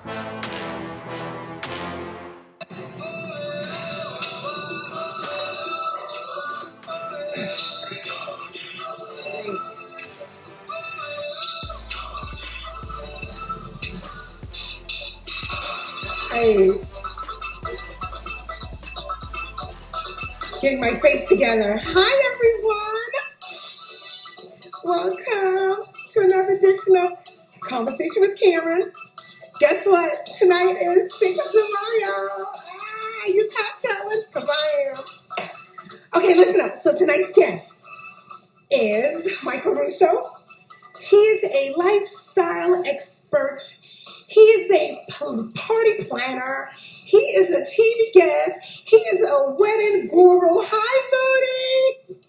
Hey, getting my face together. Hi, everyone. Welcome to another edition of Conversation with Cameron. Guess what? Tonight is Cinco de Mayo. You can't tell it because I am. Okay, listen up. So tonight's guest is Mikie Russo. He's a lifestyle expert. He is a party planner. He is a TV guest. He is a wedding guru. Hi, Moody.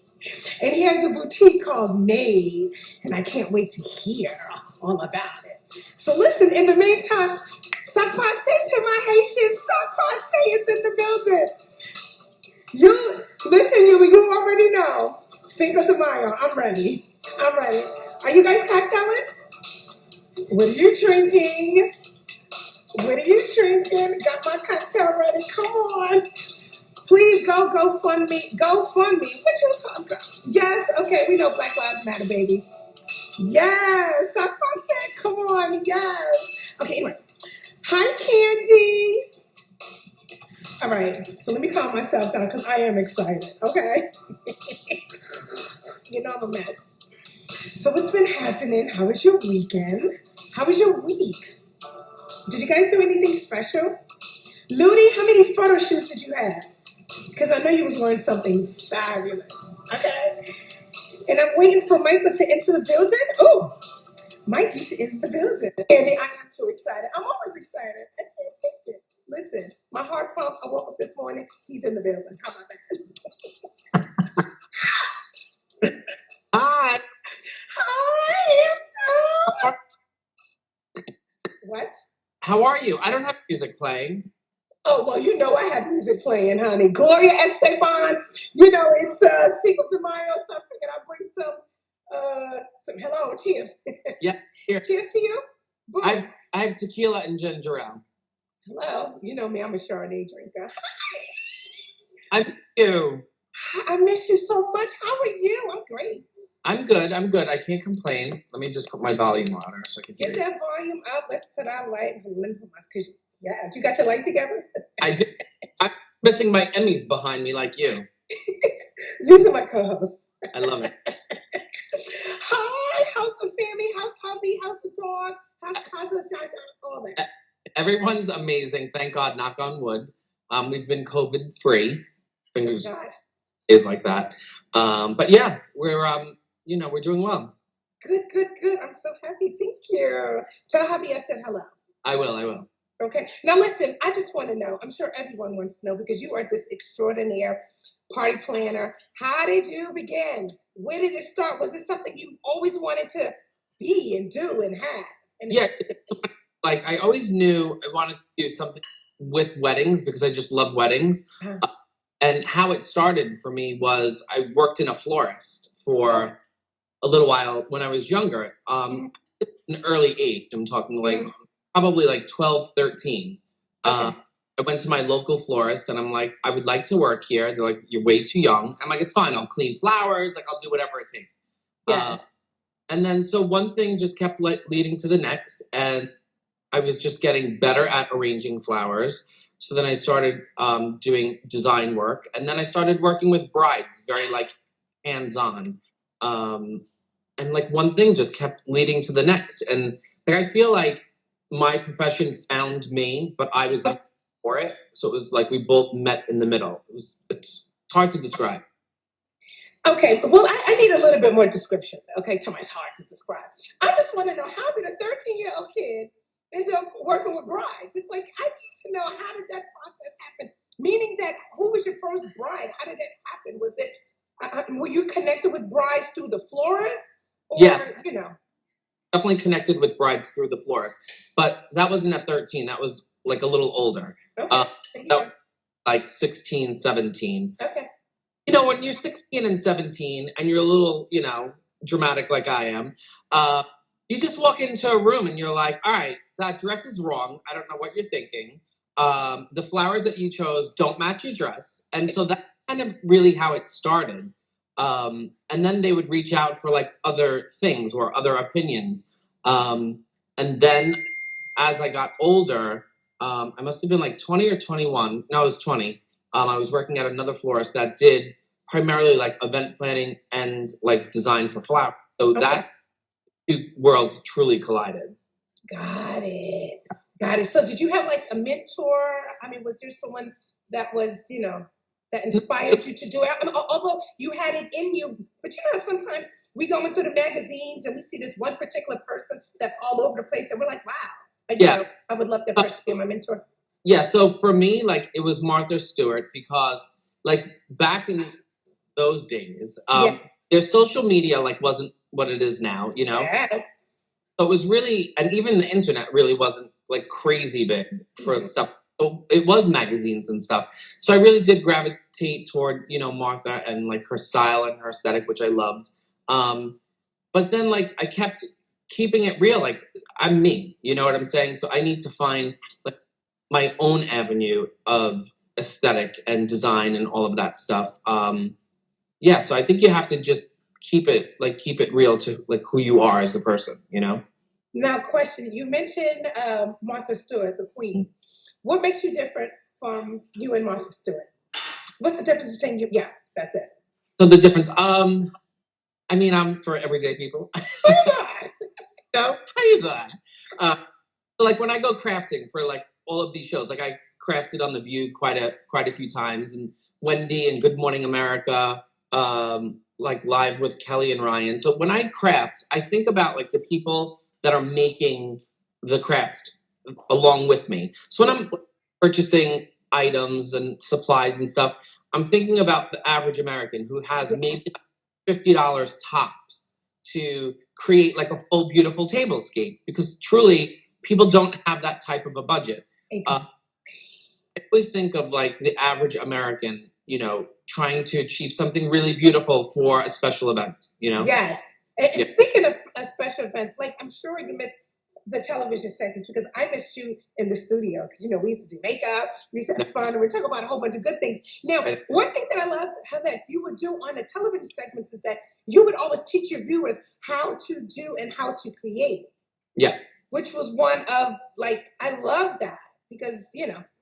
And he has a boutique called Made. And I can't wait to hear all about it. So listen, in the meantime, Sakpase to my Haitian. Sakpase is in the building. You you already know. Cinco de Mayo. I'm ready. Are you guys cocktailing? What are you drinking? Got my cocktail ready. Come on. Please go fund me. Go fund me. What you talking about? Yes. Okay. We know Black Lives Matter, baby. Yes. I said, come on. Yes. Okay. Anyway. Hi, Candy. All right. So let me calm myself down because I am excited. Okay. You know I'm a mess. So what's been happening? How was your weekend? How was your week? Did you guys do anything special? Ludi, how many photo shoots did you have? Because I know you was wearing something fabulous. Okay. And I'm waiting for Michael to enter the building. Oh, Mikey's in the building. Andy, I am too excited. I'm always excited. I can't take it. Listen, my heart pump, I woke up this morning. He's in the building. How about that? Hi. Hi, handsome. What? How are you? I don't have music playing. Oh, well, you know I have music playing, honey. Gloria Estefan. You know, it's Cinco de Mayo, so I figured I'd bring some hello, cheers. Yeah, here. Cheers to you. Boom. I have tequila and ginger ale. Hello. You know me, I'm a Chardonnay drinker. I miss you. I miss you so much. How are you? I'm great. I'm good. I can't complain. Let me just put my volume louder so I can hear Get you. that volume up. Let's put our light. Because yeah, you got your light together? I did. I'm missing my Emmys behind me like you. These are my co-hosts. I love it. Hi, how's the family? How's hubby? How's the dog? How's the shine? All that. Everyone's amazing. Thank God, knock on wood. We've been COVID free. Fingers is like that. But yeah, we're doing well. Good. I'm so happy. Thank you. Tell hubby I said hello. I will. Okay. Now listen, I just want to know. I'm sure everyone wants to know because you are this extraordinaire party planner. How did you begin? Where did it start? Was it something you always wanted to be and do and have? And yeah, like I always knew I wanted to do something with weddings because I just love weddings. Uh-huh. And how it started for me was I worked in a florist for a little while when I was younger. An early age. I'm talking like probably like 12, 13. Okay. I went to my local florist and I'm like, I would like to work here. They're like, you're way too young. I'm like, it's fine. I'll clean flowers. Like, I'll do whatever it takes. Yes. And then so one thing just kept leading to the next. And I was just getting better at arranging flowers. So then I started doing design work. And then I started working with brides, very like hands-on. And like one thing just kept leading to the next. And like I feel like my profession found me, but I was up for it. So it was like we both met in the middle. It's hard to describe. Okay, well, I need a little bit more description. Okay, to my it's hard to describe. I just want to know, how did a 13-year-old kid end up working with brides? It's like, I need to know, how did that process happen? Meaning that, who was your first bride? How did that happen? Was it, were you connected with brides through the florist? Or, Yeah. Definitely connected with brides through the florist. But that wasn't at 13. That was like a little older. Okay. Like 16, 17. Okay. When you're 16 and 17 and you're a little, dramatic like I am, you just walk into a room and you're like, all right, that dress is wrong. I don't know what you're thinking. The flowers that you chose don't match your dress. And so that's kind of really how it started. And then they would reach out for like other things or other opinions. And then as I got older, I must have been like 20 or 21. No, I was 20. I was working at another florist that did primarily like event planning and like design for flowers. So that two worlds truly collided. Got it. Got it. So did you have like a mentor? I mean, was there someone that was, that inspired you to do it? I mean, although you had it in you, but sometimes we going through the magazines and we see this one particular person that's all over the place and we're like, wow, I would love that person to be my mentor. Yeah, so for me, like it was Martha Stewart because like back in those days, their social media like wasn't what it is now, Yes. So it was really, and even the internet really wasn't like crazy big for stuff. So it was magazines and stuff. So I really did gravitate toward, Martha and like her style and her aesthetic, which I loved. But then like I kept keeping it real. Like I'm me, you know what I'm saying? So I need to find like my own avenue of aesthetic and design and all of that stuff. So I think you have to just keep it real to like who you are as a person, Now, question, you mentioned Martha Stewart, the queen. What makes you different from you and Martha Stewart? What's the difference between you? Yeah, that's it. So the difference, I mean, I'm for everyday people. How you doing? So like when I go crafting for like all of these shows, like I crafted on The View quite a few times, and Wendy and Good Morning America, like Live with Kelly and Ryan. So when I craft, I think about like the people that are making the craft along with me. So when I'm purchasing items and supplies and stuff, I'm thinking about the average American who has maybe $50 tops to create like a full beautiful tablescape, because truly people don't have that type of a budget. I always think of like the average American, trying to achieve something really beautiful for a special event, Yes. And speaking of special events, like I'm sure you missed the television segments because I missed you in the studio because we used to do makeup, we used to have fun, and we talk about a whole bunch of good things. Now, one thing that I love how that you would do on the television segments is that you would always teach your viewers how to do and how to create. Yeah. Which was one of like I love that because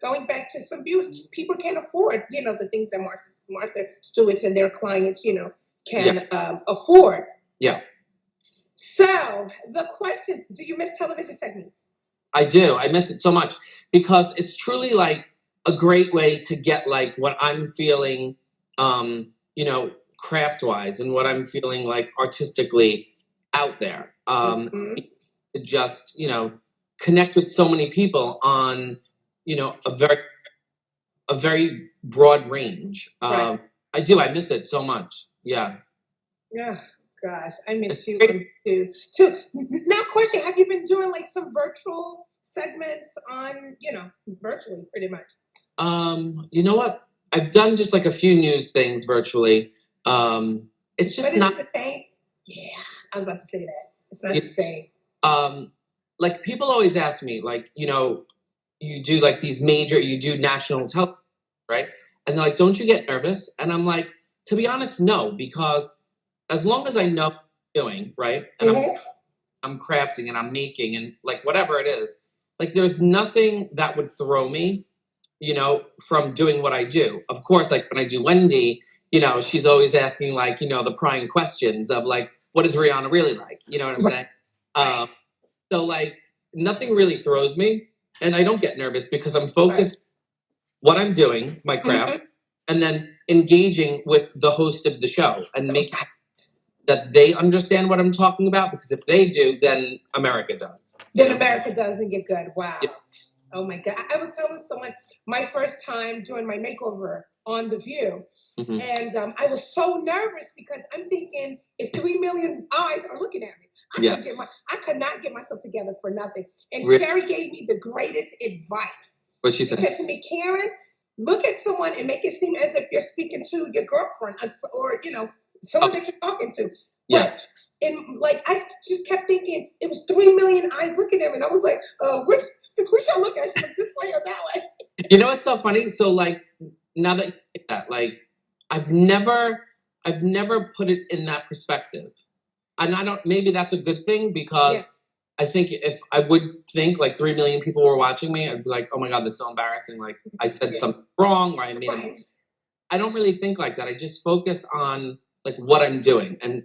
going back to some viewers, people can't afford the things that Martha Stewart and their clients can afford. Yeah. So the question: do you miss television segments? I do. I miss it so much because it's truly like a great way to get like what I'm feeling, craft wise and what I'm feeling like artistically out there. Just, connect with so many people on, a very broad range. Right. I do. I miss it so much. Yeah. Yeah. Gosh, I miss you too. Now, question: have you been doing like some virtual segments on, virtually, pretty much? You know what? I've done just like a few news things virtually. It's just not the same. Yeah, I was about to say that. It's not the same. Like people always ask me, like, you do like these major, you do national television, right? And they're like, don't you get nervous? And I'm like, to be honest, no, because as long as I know what I'm doing, right? And I'm crafting and I'm making and like whatever it is, like there's nothing that would throw me, from doing what I do. Of course, like when I do Wendy, she's always asking like, the prying questions of like, what is Rihanna really like? You know what I'm saying? So like nothing really throws me and I don't get nervous because I'm focused what I'm doing, my craft, and then engaging with the host of the show and making that they understand what I'm talking about, because if they do, then America does. Then America does and get good. Wow. Yeah. Oh my God. I was telling someone my first time doing my makeover on The View. And I was so nervous because I'm thinking if 3 million eyes are looking at me, I could not get myself together for nothing. And Sherry gave me the greatest advice. What she said to me, Karen, look at someone and make it seem as if you're speaking to your girlfriend or, someone that you're talking to. Yeah. But And like I just kept thinking it was 3 million eyes looking at him, and I was like, which y'all look at? She's like, this way or that way? You know what's so funny? So like now that you say that, like I've never put it in that perspective. And I don't, maybe that's a good thing because I think if I would think like 3 million people were watching me, I'd be like, oh my God, that's so embarrassing. Like I said something wrong or I made a, I don't really think like that. I just focus on like what I'm doing and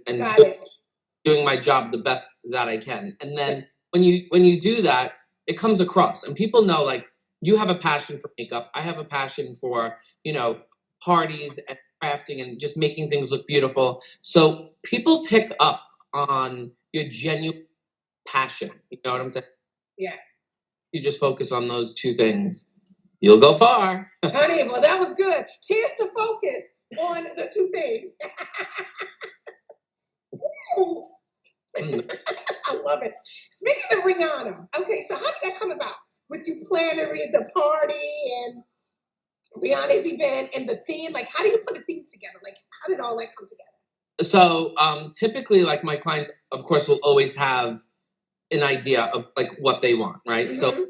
doing my job the best that I can. And then when you do that, it comes across and people know like you have a passion for makeup. I have a passion for, you know, parties and crafting and just making things look beautiful. So people pick up on your genuine passion. You know what I'm saying? Yeah. You just focus on those two things. You'll go far. Honey, well, that was good. Cheers to focus on the two things. I love it. Speaking of Rihanna, okay, so how did that come about? With you planning the party and Rihanna's event and the theme? Like, how do you put a theme together? Like, how did all that come together? So typically, like my clients, of course, will always have an idea of like what they want, right? So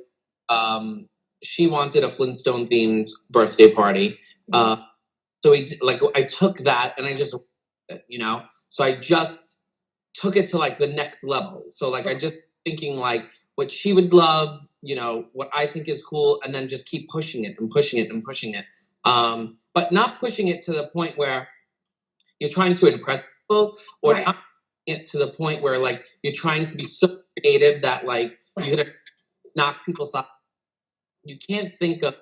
she wanted a Flintstone themed birthday party. So I took that and I just, you know, so I just took it to like the next level. So like I just thinking like what she would love, you know, what I think is cool, and then just keep pushing it and pushing it and pushing it. But not pushing it to the point where you're trying to impress people, or not it to the point where like you're trying to be so creative that like you're gonna knock people's off. You can't think of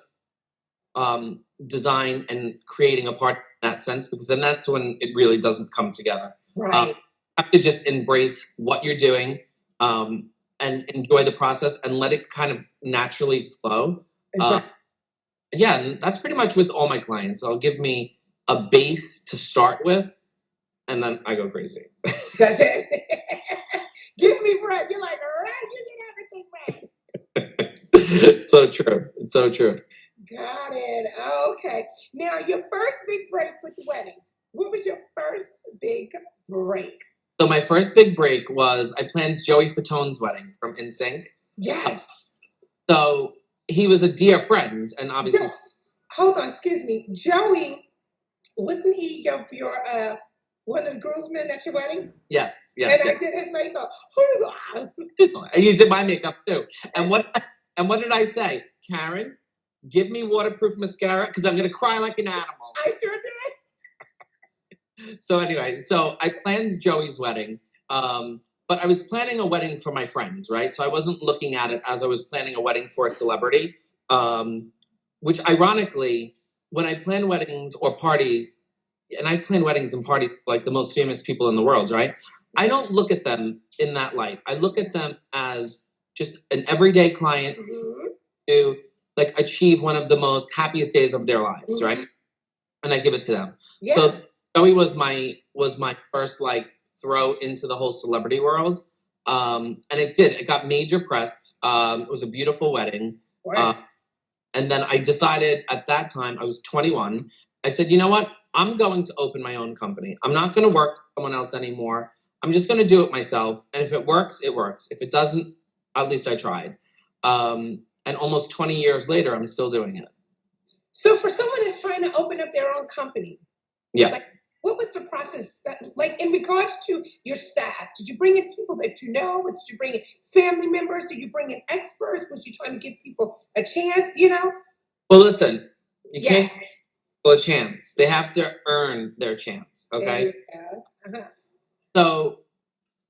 design and creating a part in that sense, because then that's when it really doesn't come together. Right. You have to just embrace what you're doing and enjoy the process and let it kind of naturally flow. Yeah, and that's pretty much with all my clients. They'll give me a base to start with, and then I go crazy. That's it. Give me bread. You're like, all right, you get everything right. So true. It's so true. Got it. Okay. Now, your first big break with weddings. What was your first big break? So my first big break was I planned Joey Fatone's wedding from NSYNC. Yes. So he was a dear friend, and obviously. Hold on, excuse me. Joey, wasn't he your one of the groomsmen at your wedding? Yes. And I did his makeup. You did my makeup too. And what did I say? Karen, give me waterproof mascara because I'm gonna cry like an animal. I sure did. So anyway, so I planned Joey's wedding. But I was planning a wedding for my friends, right? So I wasn't looking at it as I was planning a wedding for a celebrity. Which ironically, when I plan weddings or parties, and I plan weddings and parties like the most famous people in the world, right? I don't look at them in that light. I look at them as just an everyday client to like achieve one of the most happiest days of their lives, right? And I give it to them. Yeah. So Joey was my first like throw into the whole celebrity world. And it got major press. It was a beautiful wedding. And then I decided at that time, I was 21. I said, you know what? I'm going to open my own company. I'm not going to work for someone else anymore. I'm just going to do it myself. And if it works, it works. If it doesn't, at least I tried. And almost 20 years later, I'm still doing it. So for someone that's trying to open up their own company, like, what was the process like in regards to your staff? Did you bring in people that you know? Did you bring in family members? Did you bring in experts? Was you trying to give people a chance, you know? Well, listen, you can't give people a chance. They have to earn their chance, okay? So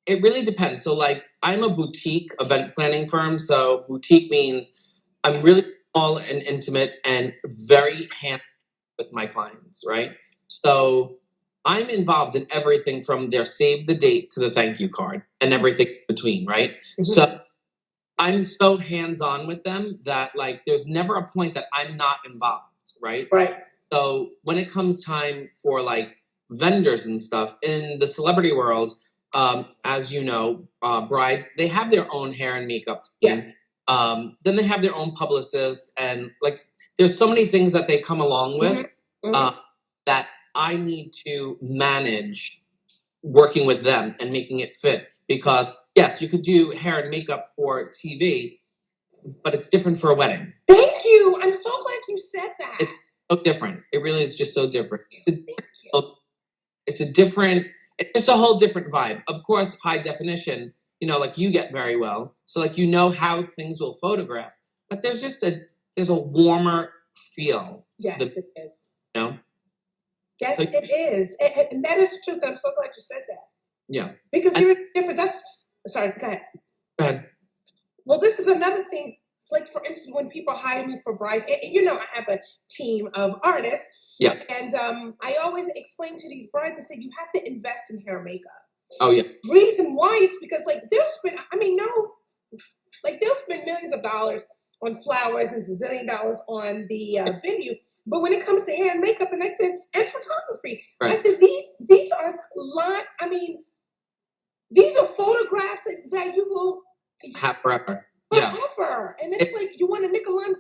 it really depends. So like I'm a boutique event planning firm. So boutique means I'm really small and intimate and very hands with my clients, right? So I'm involved in everything from their save the date to the thank you card and everything in between, right? So I'm so hands-on with them that like there's never a point that I'm not involved, right? So when it comes time for like vendors and stuff in the celebrity world, as you know, brides, they have their own hair and makeup team. Then they have their own publicist, and like there's so many things that they come along with that I need to manage working with them and making it fit. Because yes, you could do hair and makeup for TV, but it's different for a wedding. Thank you. I'm so glad you said that. It's so different. It really is just so different. Thank you. It's a whole different vibe. Of course, high definition, like you get very well. So like how things will photograph. But there's a warmer feel. Yes, to it is. You know? Yes, Like, it is. And that is true. I'm so glad you said that. yeah. Because there is different. Sorry, go ahead. Go ahead. Well, this is another thing. It's like, for instance, when people hire me for brides, and I have a team of artists. Yeah. And I always explain to these brides, I say, you have to invest in hair and makeup. Oh, yeah. Reason why is because, they'll spend, they'll spend millions of dollars on flowers and $1 zillion on the venue. But when it comes to hair and makeup, and I said, and photography, Right. I said, these are these are photographs that you will have forever. Forever. And it's like, you want to nickel and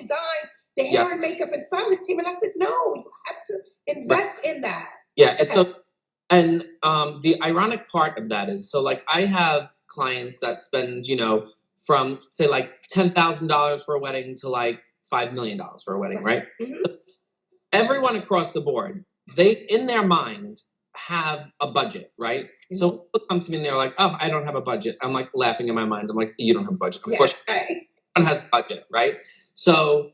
dime the hair and makeup and stylist team. And I said, no, you have to invest in that. Yeah. And the ironic part of that is, I have clients that spend, from say $10,000 for a wedding to $5 million for a wedding, right? Mm-hmm. Everyone across the board, they in their mind have a budget, right? Mm-hmm. So people come to me and they're like, "Oh, I don't have a budget." I'm like laughing in my mind. I'm like, "You don't have a budget, of course." Everyone has a budget, right? So,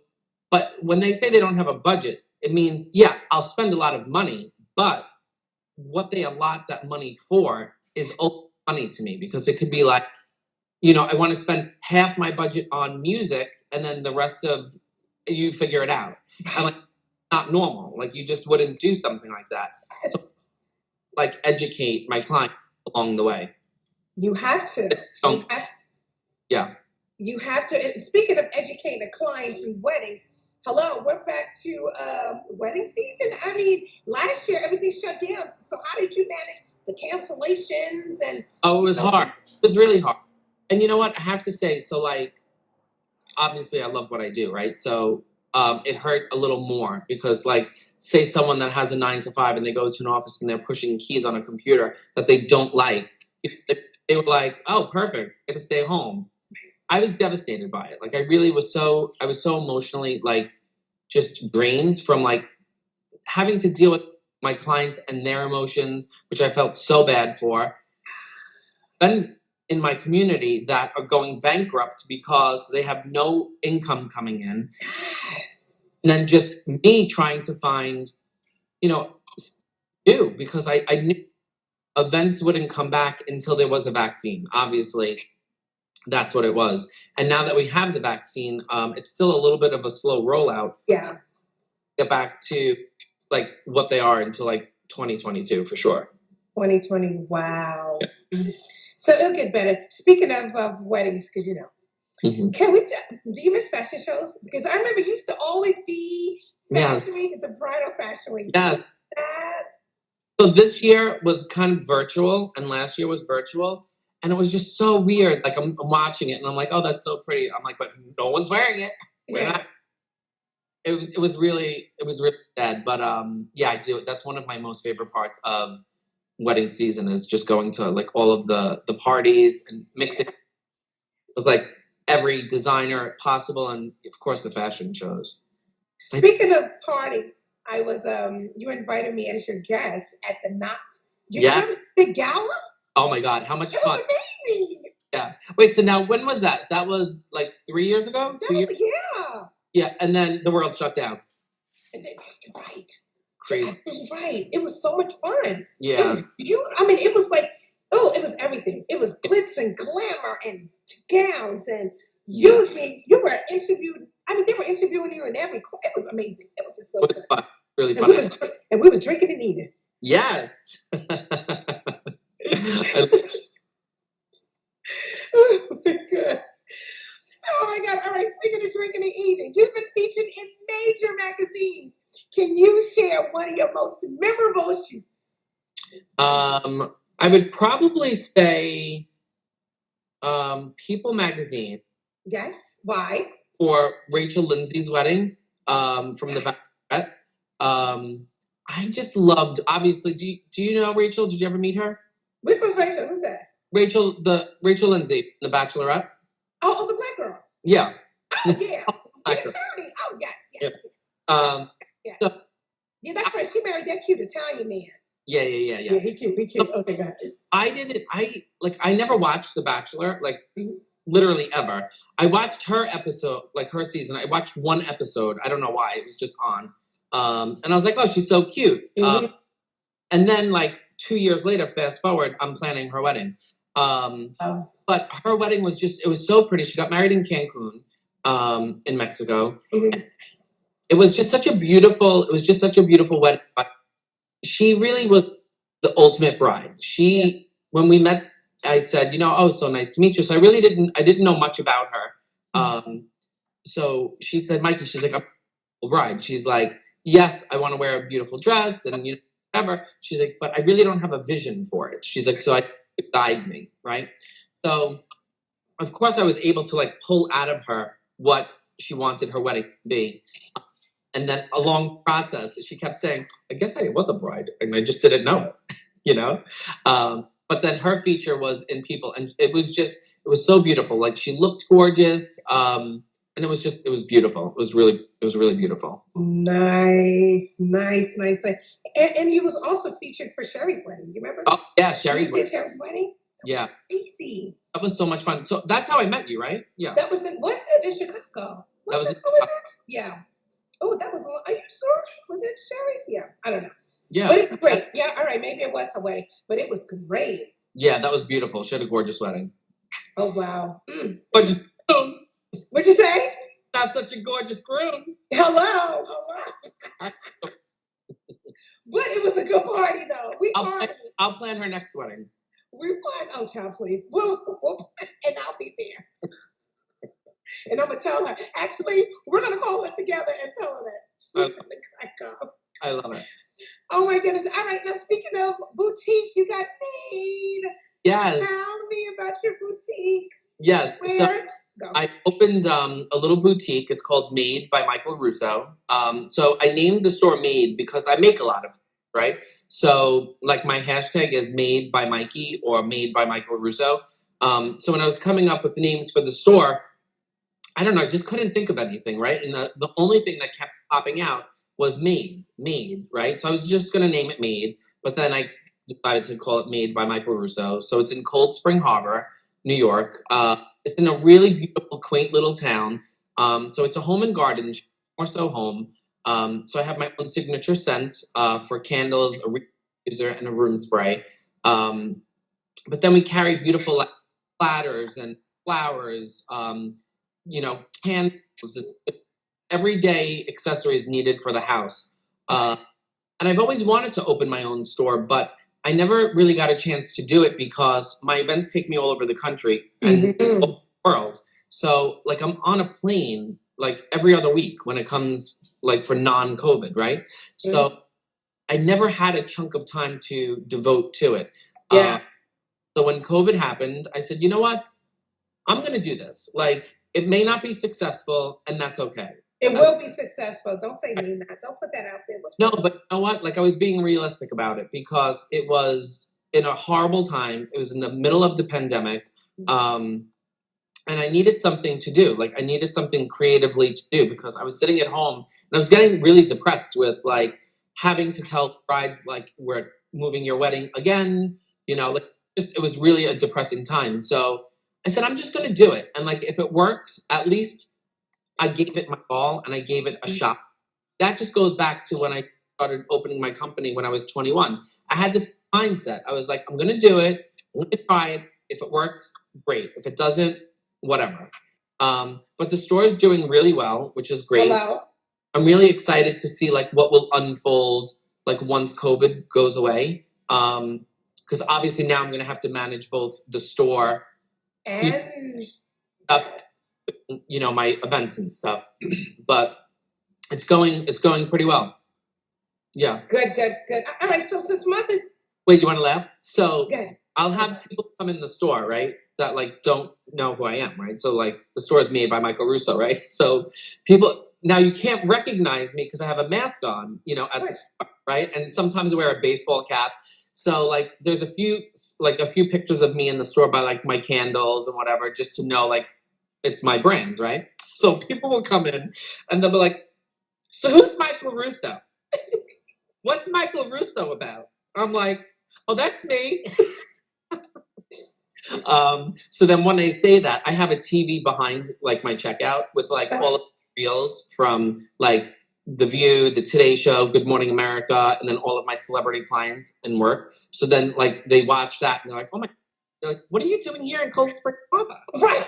but when they say they don't have a budget, it means I'll spend a lot of money, but what they allot that money for is funny to me, because it could be I want to spend half my budget on music and then the rest of you figure it out. I'm like, not normal. You just wouldn't do something like that. So, educate my client along the way. You have to. You have to. And speaking of educating the clients and weddings, hello, we're back to wedding season. Last year everything shut down. So how did you manage the cancellations and? Oh, it was hard. It was really hard. And you know what? I have to say, so obviously I love what I do, right? So it hurt a little more because say someone that has a 9 to 5 and they go to an office and they're pushing keys on a computer that they don't like, they were like, "Oh, perfect, I get to stay home." I was devastated by it. I really was I was so emotionally just drained from having to deal with my clients and their emotions, which I felt so bad for. Then in my community that are going bankrupt because they have no income coming in. Yes. And then just me trying to find, because I knew events wouldn't come back until there was a vaccine. Obviously, that's what it was. And now that we have the vaccine, it's still a little bit of a slow rollout. Yeah. Get back to what they are until 2022 for sure. 2020. Wow. Yeah. So it'll get better. Speaking of weddings, because mm-hmm. Do you miss fashion shows? Because I remember you used to always be fashion week at the bridal fashion week. Yeah. So this year was kind of virtual, and last year was virtual, and it was just so weird. I'm watching it, and I'm like, "Oh, that's so pretty." I'm like, "But no one's wearing it." It was really sad, but I do. That's one of my most favorite parts of wedding season is just going to all of the parties and mixing with every designer possible, and of course the fashion shows. Speaking of parties, I was you invited me as your guest at the Knot. The gala. Oh my God, how much fun! Amazing. Yeah. Wait, so now when was that? That was 3 years ago? 2 years? Yeah. Yeah, and then the world shut down. And then, you're right. Crazy. You're right. It was so much fun. Yeah. It was beautiful. It was it was everything. It was glitz and glamour and gowns and you were interviewed. They were interviewing you in every. It was amazing. It was just so good. Fun. Really fun. And we was drinking and eating. Yes. Oh my God. Oh my God. All right. Speaking of drinking and eating, you've been featured in major magazines. Can you share one of your most memorable shoots? I would probably say People magazine. Yes. Why? For Rachel Lindsay's wedding from the Bachelorette. I just loved. Obviously, do you know Rachel? Did you ever meet her? Which was Rachel? Who's that? Rachel Lindsay, the Bachelorette. Oh, the black girl. Yeah. Oh yeah. Black Attorney. girl. Oh yes, Yep. yes. Yeah. Yeah. So, Yeah, that's right. She married that cute Italian man. yeah. Yeah, he cute. He cute. Okay, got it. I never watched The Bachelor, like literally ever. I watched her episode, like her season. I watched one episode. I don't know why. It was just on. And I was like, oh, she's so cute. Mhm. And then like 2 years later, fast forward, I'm planning her wedding. Oh. But her wedding was it was so pretty. She got married in Cancun, in Mexico. Mhm. It was just such a beautiful wedding. But she really was the ultimate bride. When we met, I said, oh, so nice to meet you. So I didn't know much about her. So she said, Mikey, she's like a bride. She's like, yes, I want to wear a beautiful dress and whatever. She's like, but I really don't have a vision for it. She's like, so I guide me, right? So of course I was able to like pull out of her what she wanted her wedding to be. And then along the process, she kept saying, I guess I was a bride and I just didn't know it, But then her feature was in people, and it was so beautiful. Like she looked gorgeous. And it was beautiful. It was really beautiful. Nice. And you was also featured for Sherry's wedding. You remember? Oh yeah, Sherry's You did wedding. Sherry's wedding? Yeah, Easy. that was so much fun. So that's how I met you, right? Yeah. That was in Chicago? That was it? Yeah. Oh, that was. Are you sure? Was it Sherry's? Yeah. I don't know. Yeah. But it was great. Yeah. All right. Maybe it was her wedding, but it was great. Yeah, that was beautiful. She had a gorgeous wedding. Oh wow. Gorgeous groom. What'd you say? Not such a gorgeous groom. Hello. But it was a good party though. I'll plan her next wedding. We plan. Oh, child, please. We'll and I'll be there. And I'm gonna tell her. Actually, we're gonna call her together and tell her that she's gonna crack up. I love it. Oh my goodness! All right, now speaking of boutique, you got Made. Yes. Tell me about your boutique. Yes. Where? So I opened a little boutique. It's called Made by Mikie Russo. So I named the store Made because I make a lot of things, right? So like my hashtag is Made by Mikie or Made by Mikie Russo. So when I was coming up with the names for the store, I don't know, I just couldn't think of anything, right? And the only thing that kept popping out was Made, right? So I was just going to name it Made, but then I decided to call it Made by Mikie Russo. So it's in Cold Spring Harbor, New York. It's in a really beautiful, quaint little town. So it's a home and garden, more so home. So I have my own signature scent for candles, a diffuser, and a room spray. But then we carry beautiful like, platters and flowers, candles, everyday accessories needed for the house. And I've always wanted to open my own store, but I never really got a chance to do it because my events take me all over the country and the world. So like I'm on a plane like every other week when it comes like for non-COVID, right? So I never had a chunk of time to devote to it. Yeah. So when COVID happened, I said, you know what? I'm going to do this. Like it may not be successful and that's okay. It will be successful. Don't say me that. Don't put that out there. No, but you know what? Like I was being realistic about it because it was in a horrible time. It was in the middle of the pandemic. And I needed something to do. Like I needed something creatively to do because I was sitting at home and I was getting really depressed with like having to tell brides like we're moving your wedding again, like it was really a depressing time. So I said, I'm just going to do it. And like, if it works, at least I gave it my all and I gave it a shot. That just goes back to when I started opening my company when I was 21. I had this mindset. I was like, I'm going to do it. I'm going to try it. If it works, great. If it doesn't, whatever. But the store is doing really well, which is great. Hello. I'm really excited to see like what will unfold like once COVID goes away. Because obviously now I'm going to have to manage both the store and my events and stuff. But it's going pretty well. Yeah. Good. All right. So since Mother's. Wait, you want to laugh? So Good. I'll have people come in the store, right? That like don't know who I am, right? So like the store is made by Mikie Russo, right? So people now you can't recognize me because I have a mask on, at the store. right? And sometimes I wear a baseball cap. So like there's a few pictures of me in the store by like my candles and whatever, just to know like it's my brand, right? So people will come in and they'll be like, so who's Michael Russo? What's Michael Russo about? I'm like, oh, that's me. So then when they say that, I have a TV behind like my checkout with like all of the reels from like The View, The Today Show, Good Morning America, and then all of my celebrity clients and work. So then like they watch that and they're like, oh my, they're like, what are you doing here in Cold Spring Harbor? Right.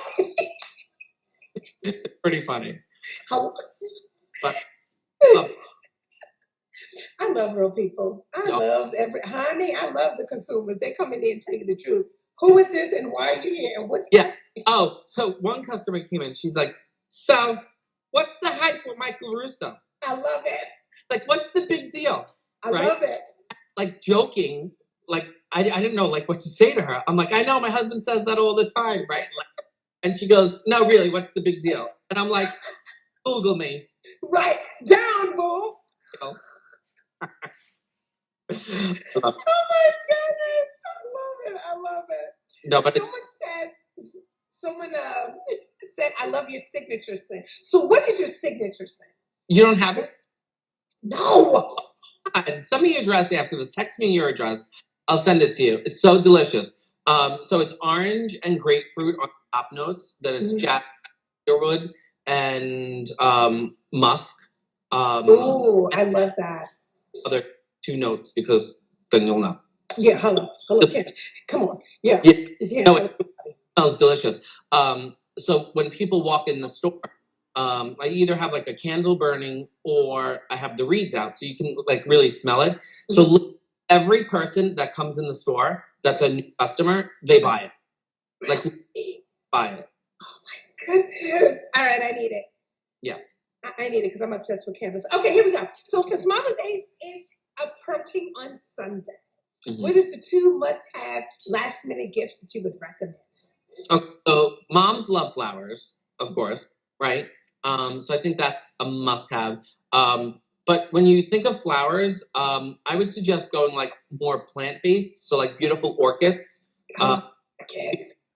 It's pretty funny. How- But I love real people. I love the consumers. They come in there and tell you the truth. Who is this and why are you here and what's yeah. Oh, so one customer came in. She's like, so what's the hype with Michael Russo? I love it. Like, what's the big deal? I love it. Like joking, like I didn't know like what to say to her. I'm like, I know my husband says that all the time, right? Like, and she goes, no, really, what's the big deal? And I'm like, Google me. Right. Down, boo. You know? Oh my goodness. I love it. No, but someone said, I love your signature scent. So what is your signature scent? you don't have it? No. And send me your address after this. Text me your address. I'll send it to you. It's so delicious. So it's orange and grapefruit on top notes. Then it's Jack Cedarwood and musk. Oh, I love that. Other 2 notes because then you'll know. Yeah, hello, come on. Yeah. No, it smells delicious. So when people walk in the store, I either have like a candle burning or I have the reeds out, so you can like really smell it. So every person that comes in the store that's a new customer, they buy it. Like buy it. Oh my goodness! All right, I need it. Yeah, I need it because I'm obsessed with candles. Okay, here we go. So since Mother's Day is approaching on Sunday, what is the 2 must-have last-minute gifts that you would recommend? Okay, so moms love flowers, of course, right? So I think that's a must-have. But when you think of flowers, I would suggest going like more plant-based, so like beautiful orchids.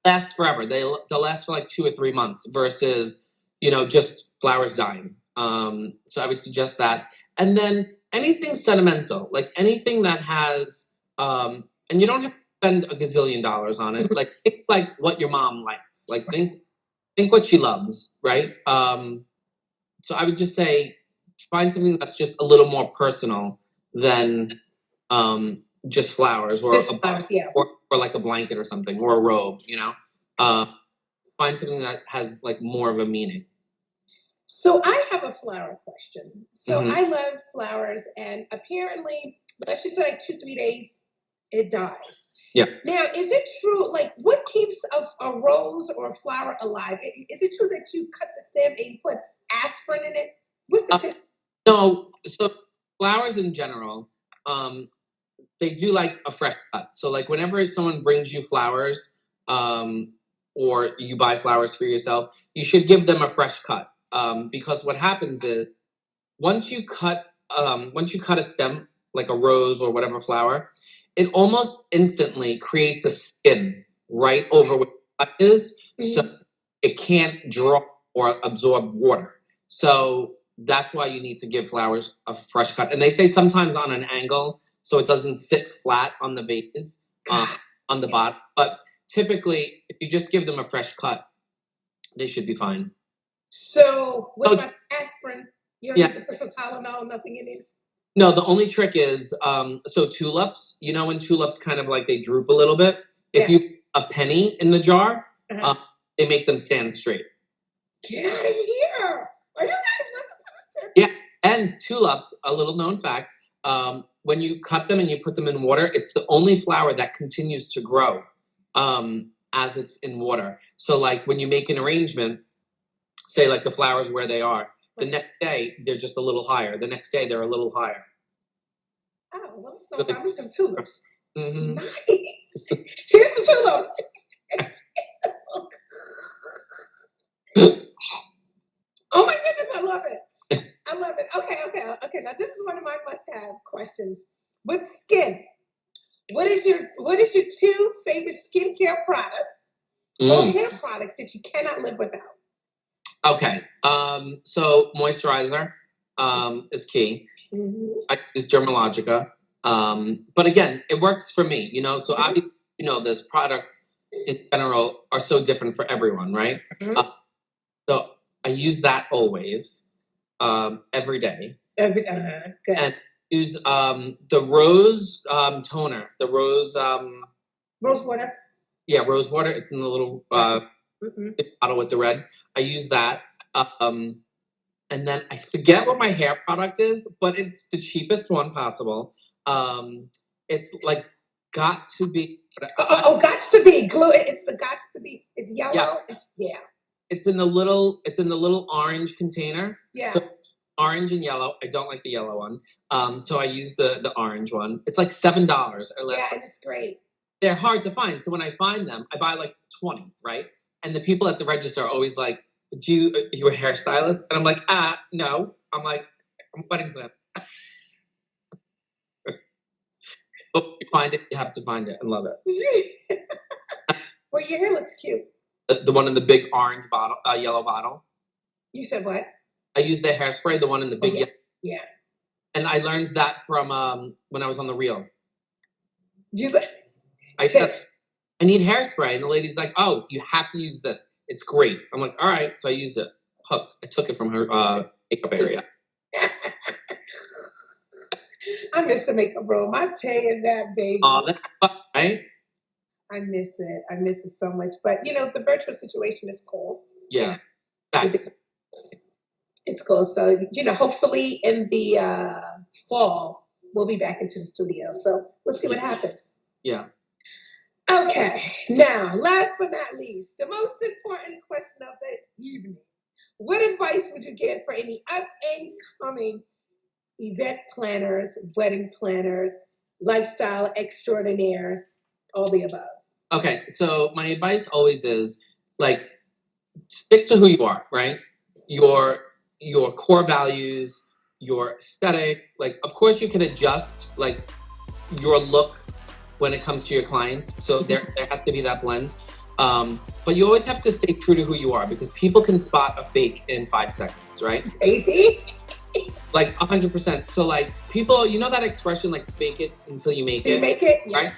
Last forever. They'll last for like 2 or 3 months versus just flowers dying. So I would suggest that, and then anything sentimental, like anything that has, and you don't have to spend a gazillion dollars on it. Like think like what your mom likes. Like think what she loves, right? So I would just say find something that's just a little more personal than just flowers or or like a blanket or something or a robe. Find something that has like more of a meaning. So I have a flower question. So I love flowers, and apparently, let's just say like 2-3 days, it dies. Yeah. Now, is it true? Like, what keeps a rose or a flower alive? Is it true that you cut the stem and you put aspirin in it? What's the tip? No. So flowers in general, they do like a fresh cut. So like whenever someone brings you flowers, or you buy flowers for yourself, you should give them a fresh cut. Because what happens is once you cut a stem like a rose or whatever flower, it almost instantly creates a skin right over where the cut is, so it can't draw or absorb water. So that's why you need to give flowers a fresh cut. And they say sometimes on an angle so it doesn't sit flat on the vase on the bottom. But typically, if you just give them a fresh cut, they should be fine. So what about aspirin? You don't have to put some Tylenol, nothing in it? No, the only trick is, so tulips, when tulips kind of like they droop a little bit, if you put a penny in the jar, they make them stand straight. Get out of here. Are you guys listening to this? Yeah, and tulips, a little known fact, when you cut them and you put them in water, it's the only flower that continues to grow as it's in water. So like when you make an arrangement, say like the flowers where they are, the next day they're just a little higher. The next day they're a little higher. Oh, well, so buy me some tulips. Nice. Cheers to tulips. Oh my goodness, I love it. Okay. Okay, now this is one of my must-have questions. With skin, what is your 2 favorite skincare products or hair products that you cannot live without? Okay. So moisturizer is key. Mm-hmm. I use Dermalogica. But again, it works for me, you know. So obviously, you know, this products in general are so different for everyone, right? Mm-hmm. So I use that always, every day. Good. And use the rose toner, the rose Rose water. yeah, rose water. It's in the little bottle with the red. I use that. And then I forget what my hair product is, but it's the cheapest one possible. It's like got to be. Gots to be glue. It's the gots to be. It's yellow. Yeah. It's in the little. It's in the little orange container. Yeah. So orange and yellow. I don't like the yellow one. So I use the orange one. It's like $7 or less. Yeah, and it's great. They're hard to find. So when I find them, I buy like 20, right? And the people at the register are always like, you a hairstylist? And I'm like, no. I'm like, I'm a wedding planner. But you find it, you have to find it and love it. Well, your hair looks cute. The one in the big orange bottle, yellow bottle. You said what? I use the hairspray, the one in the big yellow. Yeah. And I learned that from when I was on the reel. I said, I need hairspray. And the lady's like, oh, you have to use this. It's great. I'm like, all right. So I used it. Hooked. I took it from her makeup area. I miss the makeup room. I tell you that, baby. Oh, that's fun, right? I miss it. I miss it so much. But, you know, the virtual situation is cool. Yeah. It's cool. So, you know, hopefully in the fall, we'll be back into the studio. So we'll see what happens. Yeah. Okay. Now, last but not least, the most important question of the evening. What advice would you give for any up-and-coming event planners, wedding planners, lifestyle extraordinaires, all the above? Okay, so my advice always is, like, stick to who you are, right? Your core values, your aesthetic. Like, of course you can adjust, like, your look when it comes to your clients. So there has to be that blend. But you always have to stay true to who you are, because people can spot a fake in 5 seconds, right? Baby. Like 100%. So like people, you know that expression, like fake it until you make it. You make it? Right?